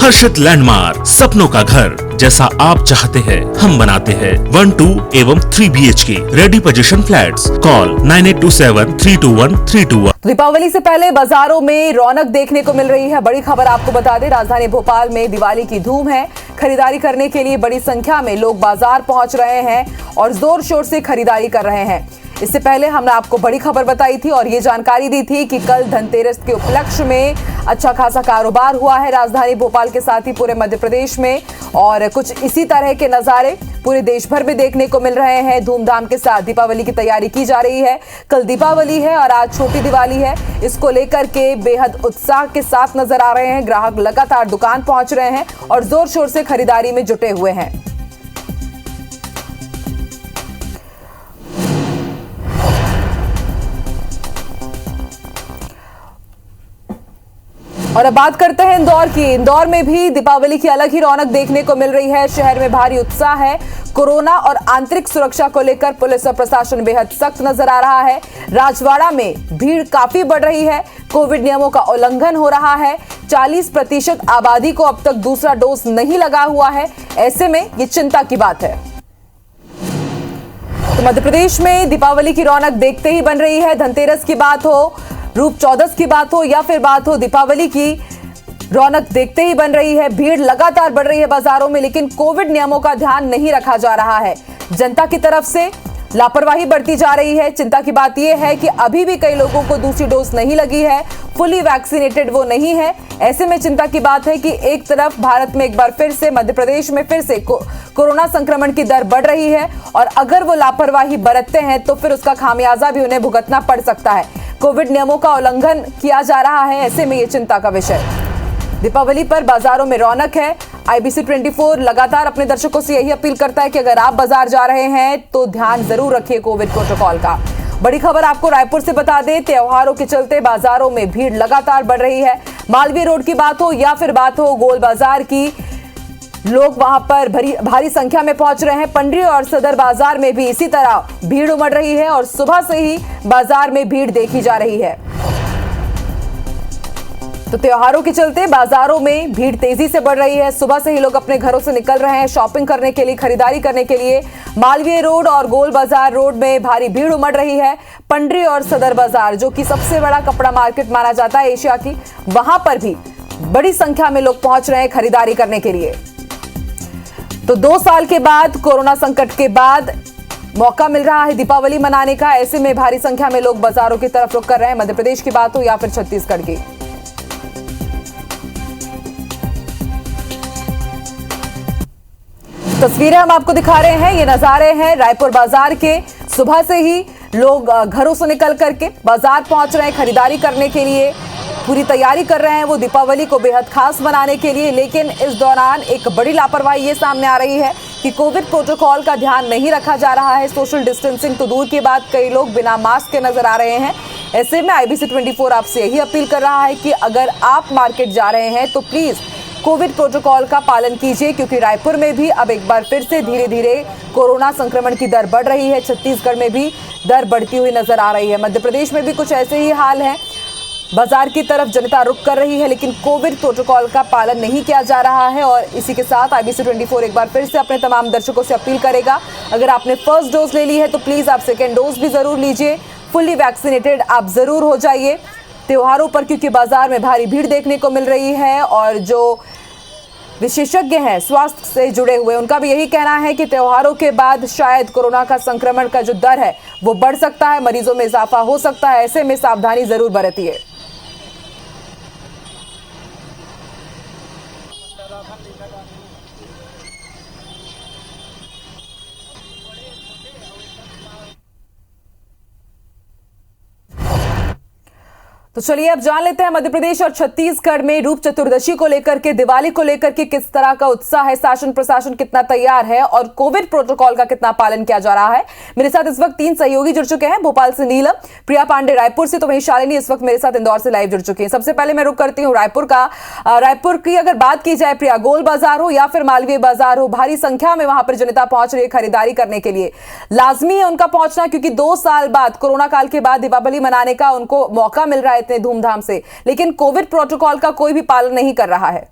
हर्षित landmark, सपनों का घर जैसा आप चाहते हैं हम बनाते हैं। 1, 2 एवं 3 BHK ready position flats. Call 9827321321। Deepawali से पहले बाजारों में रौनक देखने को मिल रही है। बड़ी खबर आपको बता दें, राजधानी भोपाल में दिवाली की धूम है। खरीदारी करने के लिए बड़ी संख्या में लोग बाजार पहुंच रहे हैं और जोर शोर से खरीदारी कर रहे हैं। इससे पहले हमने आपको बड़ी खबर बताई थी और ये जानकारी दी थी कि कल धनतेरस के उपलक्ष्य में अच्छा खासा कारोबार हुआ है राजधानी भोपाल के साथ ही पूरे मध्य प्रदेश में, और कुछ इसी तरह के नजारे पूरे देश भर में देखने को मिल रहे हैं। धूमधाम के साथ दीपावली की तैयारी की जा रही है। कल दीपावली है और आज छोटी दिवाली है। इसको लेकर के बेहद उत्साह के साथ नजर आ रहे हैं। ग्राहक लगातार दुकान पहुंच रहे हैं और जोर शोर से खरीदारी में जुटे हुए हैं। और अब बात करते हैं इंदौर की। इंदौर में भी दीपावली की अलग ही रौनक देखने को मिल रही है। शहर में भारी उत्साह है। कोरोना और आंतरिक सुरक्षा को लेकर पुलिस और प्रशासन बेहद सख्त नजर आ रहा है। राजवाड़ा में भीड़ काफी बढ़ रही है। कोविड नियमों का उल्लंघन हो रहा है। 40% आबादी को अब तक दूसरा डोज नहीं लगा हुआ है। ऐसे में ये चिंता की बात है। तो मध्य प्रदेश में दीपावली की रौनक देखते ही बन रही है। धनतेरस की बात हो, रूप चौदस की बात हो या फिर बात हो दीपावली की, रौनक देखते ही बन रही है। भीड़ लगातार बढ़ रही है बाजारों में, लेकिन कोविड नियमों का ध्यान नहीं रखा जा रहा है। जनता की तरफ से लापरवाही बढ़ती जा रही है। चिंता की बात यह है कि अभी भी कई लोगों को दूसरी डोज नहीं लगी है, फुली वैक्सीनेटेड वो नहीं है। ऐसे में चिंता की बात है कि एक तरफ भारत में एक बार फिर से, मध्य प्रदेश में फिर से कोरोना संक्रमण की दर बढ़ रही है और अगर वो लापरवाही बरतते हैं तो फिर उसका खामियाजा भी उन्हें भुगतना पड़ सकता है। कोविड नियमों का उल्लंघन किया जा रहा है। ऐसे में ये चिंता का विषय। दीपावली पर बाजारों में रौनक है। IBC 24 लगातार अपने दर्शकों से यही अपील करता है कि अगर आप बाजार जा रहे हैं तो ध्यान जरूर रखिए कोविड प्रोटोकॉल का। बड़ी खबर आपको रायपुर से बता दें, त्योहारों के चलते बाजारों में भीड़ लगातार बढ़ रही है। मालवीय रोड की बात हो या फिर बात हो गोल बाजार की, लोग वहां पर भारी संख्या में पहुंच रहे हैं। पंडरी और सदर बाजार में भी इसी तरह भीड़ उमड़ रही है और सुबह से ही बाजार में भीड़ देखी जा रही है। तो त्योहारों के चलते बाजारों में भीड़ तेजी से बढ़ रही है। सुबह से ही लोग अपने घरों से निकल रहे हैं शॉपिंग करने के लिए, खरीदारी करने के लिए। मालवीय रोड और गोल बाजार रोड में भारी भीड़ उमड़ रही है। पंडरी और सदर बाजार, जो कि सबसे बड़ा कपड़ा मार्केट माना जाता है एशिया की, वहां पर भी बड़ी संख्या में लोग पहुंच रहे हैं खरीदारी करने के लिए। तो 2 साल के बाद, कोरोना संकट के बाद मौका मिल रहा है दीपावली मनाने का। ऐसे में भारी संख्या में लोग बाजारों की तरफ रुख कर रहे हैं। मध्य प्रदेश की बात हो या फिर छत्तीसगढ़ की। तस्वीरें हम आपको दिखा रहे हैं, ये नजारे हैं रायपुर बाजार के। सुबह से ही लोग घरों से निकल करके बाजार पहुंच रहे हैं खरीदारी करने के लिए। पूरी तैयारी कर रहे हैं वो दीपावली को बेहद खास बनाने के लिए। लेकिन इस दौरान एक बड़ी लापरवाही ये सामने आ रही है कि कोविड प्रोटोकॉल का ध्यान नहीं रखा जा रहा है। सोशल डिस्टेंसिंग तो दूर की बात, कई लोग बिना मास्क के नजर आ रहे हैं। ऐसे में IBC 24 आपसे यही अपील कर रहा है कि अगर आप मार्केट जा रहे हैं तो प्लीज कोविड प्रोटोकॉल का पालन कीजिए, क्योंकि रायपुर में भी अब एक बार फिर से धीरे धीरे कोरोना संक्रमण की दर बढ़ रही है। छत्तीसगढ़ में भी दर बढ़ती हुई नजर आ रही है। मध्य प्रदेश में भी कुछ ऐसे ही हाल है। बाजार की तरफ जनता रुख कर रही है, लेकिन कोविड प्रोटोकॉल का पालन नहीं किया जा रहा है। और इसी के साथ IBC 24 एक बार फिर से अपने तमाम दर्शकों से अपील करेगा, अगर आपने फर्स्ट डोज ले ली है तो प्लीज आप सेकेंड डोज भी जरूर लीजिए। फुली वैक्सीनेटेड आप जरूर हो जाइए त्योहारों पर, क्योंकि बाजार में भारी भीड़ देखने को मिल रही है। और जो विशेषज्ञ हैं स्वास्थ्य से जुड़े हुए, उनका भी यही कहना है कि त्योहारों के बाद शायद कोरोना का संक्रमण का जो दर है वो बढ़ सकता है, मरीजों में इजाफा हो सकता है। ऐसे में सावधानी जरूर बरतिए। तो चलिए अब जान लेते हैं मध्य प्रदेश और छत्तीसगढ़ में रूप चतुर्दशी को लेकर के, दिवाली को लेकर के किस तरह का उत्साह है, शासन प्रशासन कितना तैयार है और कोविड प्रोटोकॉल का कितना पालन किया जा रहा है। मेरे साथ इस वक्त 3 सहयोगी जुड़ चुके हैं, भोपाल से नीलम, प्रिया पांडे रायपुर से, तो वहीं शालिनी इस वक्त मेरे साथ इंदौर से लाइव जुड़ चुकी है। सबसे पहले मैं रुक करती हूँ रायपुर का। रायपुर की अगर बात की जाए प्रिया, गोल बाजार हो या फिर मालवीय बाजार हो, भारी संख्या में वहां पर जनता पहुंच रही है खरीदारी करने के लिए। लाजमी है उनका पहुंचना, क्योंकि 2 साल बाद, कोरोना काल के बाद दीपावली मनाने का उनको मौका मिल रहा है इतने धूमधाम से, लेकिन कोविड प्रोटोकॉल का कोई भी पालन नहीं कर रहा है।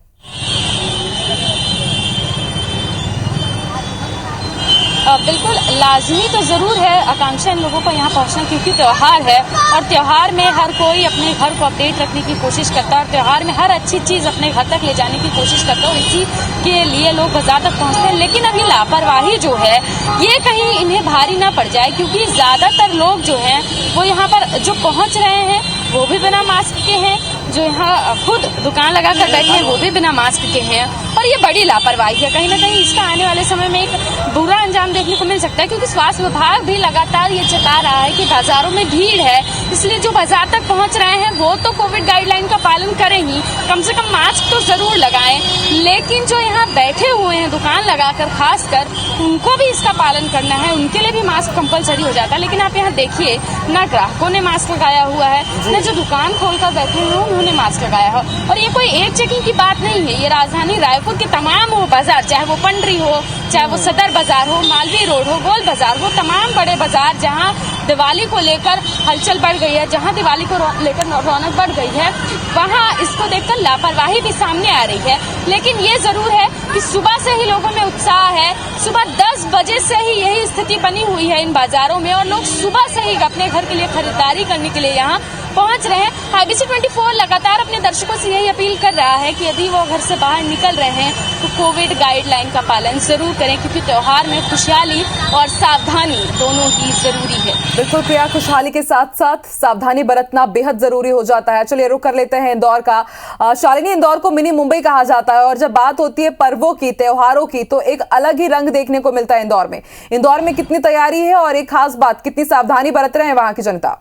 बिल्कुल लाजमी तो ज़रूर है आकांक्षा इन लोगों को यहाँ पहुँचना, क्योंकि त्यौहार है और त्यौहार में हर कोई अपने घर को अपडेट रखने की कोशिश करता है और त्यौहार में हर अच्छी चीज़ अपने घर तक ले जाने की कोशिश करता है और इसी के लिए लोग बाजार तक पहुँचते हैं। लेकिन अभी लापरवाही जो है ये कहीं इन्हें भारी ना पड़ जाए, क्योंकि ज़्यादातर लोग जो हैं वो यहाँ पर जो पहुँच रहे हैं वो भी बिना मास्क के हैं, जो यहाँ खुद दुकान लगाकर बैठे हैं वो भी बिना मास्क के हैं और ये बड़ी लापरवाही है। कहीं ना कहीं इसका आने वाले समय में एक बुरा अंजाम देखने को मिल सकता है, क्योंकि स्वास्थ्य विभाग भी लगातार ये जता रहा है कि बाजारों में भीड़ है, इसलिए जो बाजार तक पहुंच रहे हैं वो तो कोविड गाइडलाइन का पालन करें ही, कम से कम मास्क तो जरूर लगाएं, लेकिन जो यहाँ बैठे हुए हैं दुकान लगाकर खासकर उनको भी इसका पालन करना है, उनके लिए भी मास्क कंपलसरी हो जाता है। लेकिन आप यहाँ देखिए ना ग्राहकों ने मास्क लगाया हुआ है, न जो दुकान खोलकर बैठे हैं उन्होंने मास्क लगाया है। और ये कोई एक चेकिंग की बात नहीं है, ये राजधानी रायपुर के तमाम वो बाजार, चाहे वो पंडरी हो, चाहे वो सदर बाजार हो, मालवीय रोड हो, गोल बाजार हो, तमाम बड़े बाजार जहाँ दिवाली को लेकर हलचल बढ़ गई है, जहाँ दिवाली को लेकर रौनक बढ़ गई है, वहाँ इसको देखकर लापरवाही भी सामने आ रही है। लेकिन ये जरूर है कि सुबह से ही लोगों में उत्साह है, सुबह 10 बजे से ही यही स्थिति बनी हुई है इन बाजारों में और लोग सुबह से ही अपने घर के लिए खरीदारी करने के लिए यहाँ पहुंच रहे हैं। IBC 24 लगातार अपने दर्शकों से यही अपील कर रहा है कि यदि वो घर से बाहर निकल रहे हैं तो कोविड गाइडलाइन का पालन जरूर करें, क्योंकि त्योहार में खुशहाली और सावधानी दोनों ही जरूरी है। बिल्कुल प्रिया, खुशहाली के साथ साथ सावधानी बरतना बेहद जरूरी हो जाता है। चलिए रुक कर लेते हैं इंदौर का। शालिनी, इंदौर को मिनी मुंबई कहा जाता है और जब बात होती है पर्वों की, त्योहारों की, तो एक अलग ही रंग देखने को मिलता है इंदौर में। इंदौर में कितनी तैयारी है और एक खास बात, कितनी सावधानी बरत रहे हैं वहां की जनता?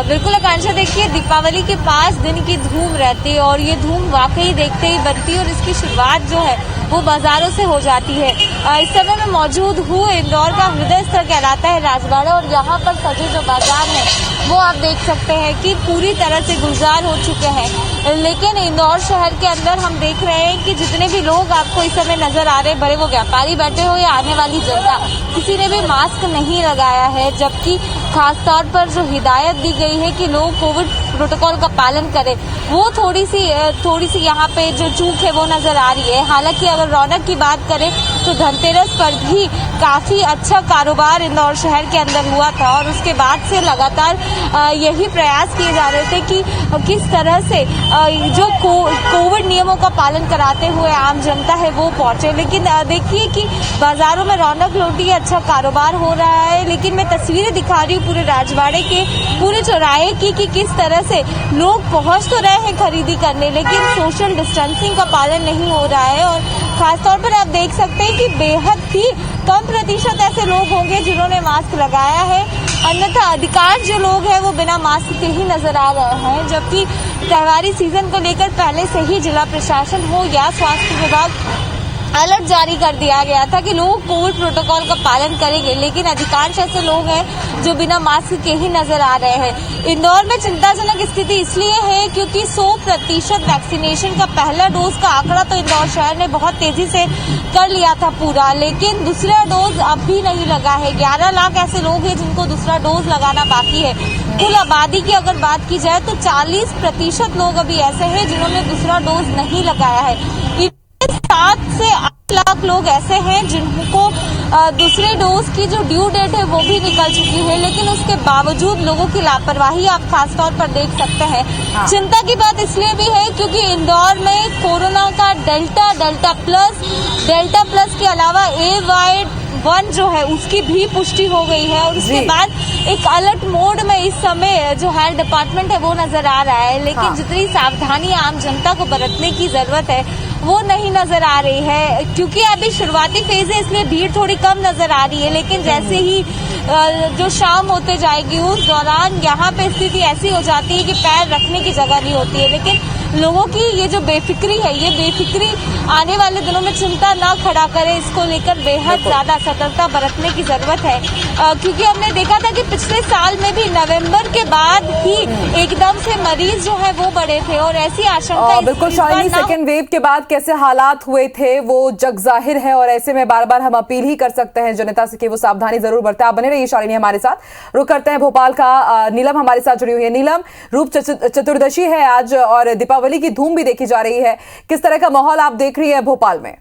बिल्कुल आकांक्षा, देखिए दीपावली के 5 दिन की धूम रहती है और ये धूम वाकई देखते ही बनती है और इसकी शुरुआत जो है वो बाजारों से हो जाती है। इस समय मैं मौजूद हूँ इंदौर का हृदय स्थल कहलाता है राजवाड़ा और यहाँ पर सजे जो बाजार हैं वो आप देख सकते हैं कि पूरी तरह से गुलजार हो चुके हैं। लेकिन इंदौर शहर के अंदर हम देख रहे हैं कि जितने भी लोग आपको इस समय नजर आ रहे हैं, बड़े वो व्यापारी बैठे हो या आने वाली जनता, किसी ने भी मास्क नहीं लगाया है, जबकि खासतौर पर जो हिदायत दी गई है कि लोग कोविड प्रोटोकॉल का पालन करें, वो थोड़ी सी यहाँ पे जो चूक है वो नजर आ रही है। हालांकि अगर रौनक की बात करें तो धनतेरस पर भी काफी अच्छा कारोबार इंदौर शहर के अंदर हुआ था और उसके बाद से लगातार यही प्रयास किए जा रहे थे कि किस तरह से जो कोविड नियमों का पालन कराते हुए आम जनता है वो पहुंचे। लेकिन देखिए कि बाजारों में रौनक लौटी है, अच्छा कारोबार हो रहा है। लेकिन मैं तस्वीरें दिखा रही हूँ पूरे राजवाड़े के पूरे चौराहे की कि किस तरह से लोग पहुंच तो रहे हैं खरीदी करने, लेकिन सोशल डिस्टेंसिंग का पालन नहीं हो रहा है। और खासतौर पर आप देख सकते हैं कि बेहद ही कम प्रतिशत ऐसे लोग होंगे जिन्होंने मास्क लगाया है, अन्यथा अधिकांश जो लोग हैं वो बिना मास्क के ही नजर आ रहे हैं। जबकि त्योहारी सीजन को लेकर पहले से ही जिला प्रशासन हो या स्वास्थ्य विभाग अलर्ट जारी कर दिया गया था कि लोग कोविड प्रोटोकॉल का पालन करेंगे, लेकिन अधिकांश ऐसे लोग हैं जो बिना मास्क के ही नजर आ रहे हैं। इंदौर में चिंताजनक स्थिति इसलिए है क्योंकि 100% वैक्सीनेशन का पहला डोज का आंकड़ा तो इंदौर शहर ने बहुत तेजी से कर लिया था पूरा, लेकिन दूसरा डोज अब भी नहीं लगा है। 11 लाख ऐसे लोग हैं जिनको दूसरा डोज लगाना बाकी है। कुल आबादी की अगर बात की जाए तो 40% लोग अभी ऐसे हैं जिन्होंने दूसरा डोज नहीं लगाया है। 7 से 8 लाख लोग ऐसे हैं जिनको दूसरे डोज की जो ड्यू डेट है वो भी निकल चुकी है, लेकिन उसके बावजूद लोगों की लापरवाही आप खासतौर पर देख सकते हैं। चिंता की बात इसलिए भी है क्योंकि इंदौर में कोरोना का डेल्टा प्लस के अलावा AY1 जो है उसकी भी पुष्टि हो गई है और उसके बाद एक अलर्ट मोड में इस समय जो हेल्थ डिपार्टमेंट है वो नजर आ रहा है। लेकिन जितनी सावधानी आम जनता को बरतने की जरूरत है वो नहीं नजर आ रही है, क्योंकि अभी शुरुआती फेज है इसलिए भीड़ थोड़ी कम नजर आ रही है। लेकिन जैसे ही जो शाम होते जाएगी उस दौरान यहाँ पे स्थिति ऐसी हो जाती है कि पैर रखने की जगह नहीं होती है। लेकिन लोगों की ये जो बेफिक्री है, ये बेफिक्री आने वाले दिनों में चिंता ना खड़ा करे, इसको लेकर बेहद ज्यादा सतर्कता बरतने की जरूरत है। क्योंकि हमने देखा था कि पिछले साल में भी नवंबर के बाद ही एकदम से मरीज जो है वो बढ़े थे और ऐसी आशंका बिल्कुल शालिनी, सेकेंड वेव के बाद कैसे हालात हुए थे वो जग जाहिर है और ऐसे में बार बार हम अपील ही कर सकते हैं जनता से कि वो सावधानी जरूर बरते। आप बने रहिए शालिनी हमारे साथ। रुक करते हैं भोपाल का, नीलम हमारे साथ जुड़ी हुई है। नीलम, रूप चतुर्दशी है आज और दीपावली की धूम भी देखी जा रही है, किस तरह का माहौल आप देख रही है भोपाल में?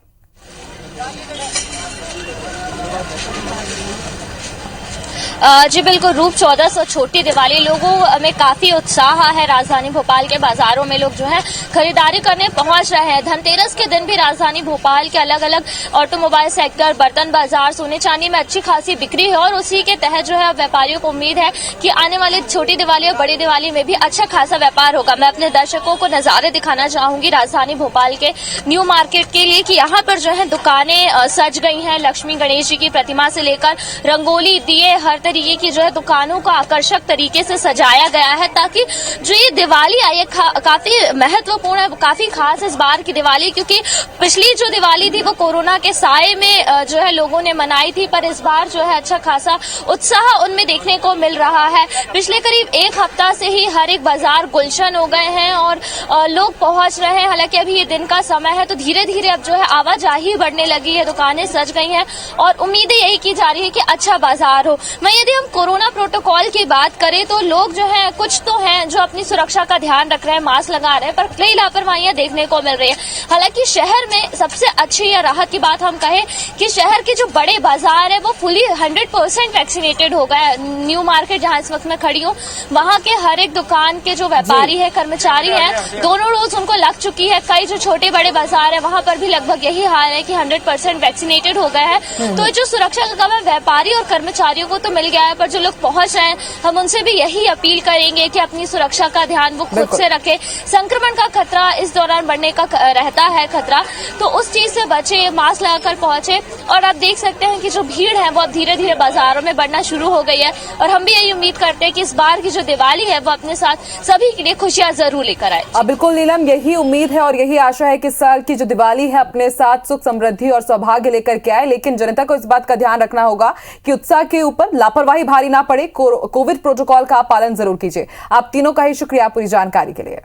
जी बिल्कुल, रूप 1400 छोटी दिवाली, लोगों में काफी उत्साह है। राजधानी भोपाल के बाजारों में लोग जो है खरीदारी करने पहुंच रहे हैं। धनतेरस के दिन भी राजधानी भोपाल के अलग अलग ऑटोमोबाइल सेक्टर, बर्तन बाजार, सोने चांदी में अच्छी खासी बिक्री है और उसी के तहत जो है व्यापारियों को उम्मीद है कि आने वाली छोटी दिवाली और बड़ी दिवाली में भी अच्छा खासा व्यापार होगा। मैं अपने दर्शकों को नजारे दिखाना चाहूंगी राजधानी भोपाल के न्यू मार्केट के लिए कि यहाँ पर जो है दुकानें सज गई हैं। लक्ष्मी गणेश जी की प्रतिमा से लेकर रंगोली, दिए, हर तरीके की जो है दुकानों को आकर्षक तरीके से सजाया गया है ताकि जो ये दिवाली आई है काफी महत्वपूर्ण है, काफी खास इस बार की दिवाली, क्योंकि पिछली जो दिवाली थी वो कोरोना के साए में जो है लोगों ने मनाई थी, पर इस बार जो है अच्छा खासा उत्साह उनमें देखने को मिल रहा है। पिछले करीब एक हफ्ता से ही हर एक बाजार गुलशन हो गए हैं और लोग पहुंच रहे हैं। हालांकि अभी ये दिन का समय है तो धीरे धीरे अब जो है आवाजाही बढ़ने लगी है, दुकानें सज गई हैं और उम्मीदें यही की जा रही है कि अच्छा बाजार हो। यदि हम कोरोना प्रोटोकॉल की बात करें तो लोग जो हैं कुछ तो हैं जो अपनी सुरक्षा का ध्यान रख रहे हैं, मास्क लगा रहे हैं, पर कई लापरवाहियां देखने को मिल रही है। हालांकि शहर में सबसे अच्छी या राहत की बात हम कहें कि शहर के जो बड़े बाजार है वो फुली 100% वैक्सीनेटेड हो गया है। न्यू मार्केट जहां इस वक्त मैं खड़ी हूँ, वहां के हर एक दुकान के जो व्यापारी है, कर्मचारी है, दोनों डोज उनको लग चुकी है। कई जो छोटे बड़े बाजार है वहां पर भी लगभग यही हाल है कि 100% वैक्सीनेटेड हो गया है। तो जो सुरक्षा का काम व्यापारी और कर्मचारियों को तो मिल गया है, पर जो लोग पहुंच रहे हैं हम उनसे भी यही अपील करेंगे कि अपनी सुरक्षा का ध्यान वो खुद से रखें। संक्रमण का खतरा इस दौरान बढ़ने का रहता है खतरा, तो उस चीज से बचे, मास्क लगाकर पहुंचे। और आप देख सकते हैं कि जो भीड़ है वो अब धीरे धीरे बाजारों में बढ़ना शुरू हो गई है और हम भी यही उम्मीद करते हैं कि इस बार की जो दिवाली है वो अपने साथ सभी के लिए खुशियां जरूर लेकर आए। बिल्कुल नीलम, यही उम्मीद है और यही आशा है कि इस साल की जो दिवाली है अपने साथ सुख, समृद्धि और सौभाग्य लेकर के आए। लेकिन जनता को इस बात का ध्यान रखना होगा कि उत्साह के ऊपर लापरवाही भारी ना पड़े। कोविड प्रोटोकॉल का पालन जरूर कीजिए। आप तीनों का ही शुक्रिया पूरी जानकारी के लिए।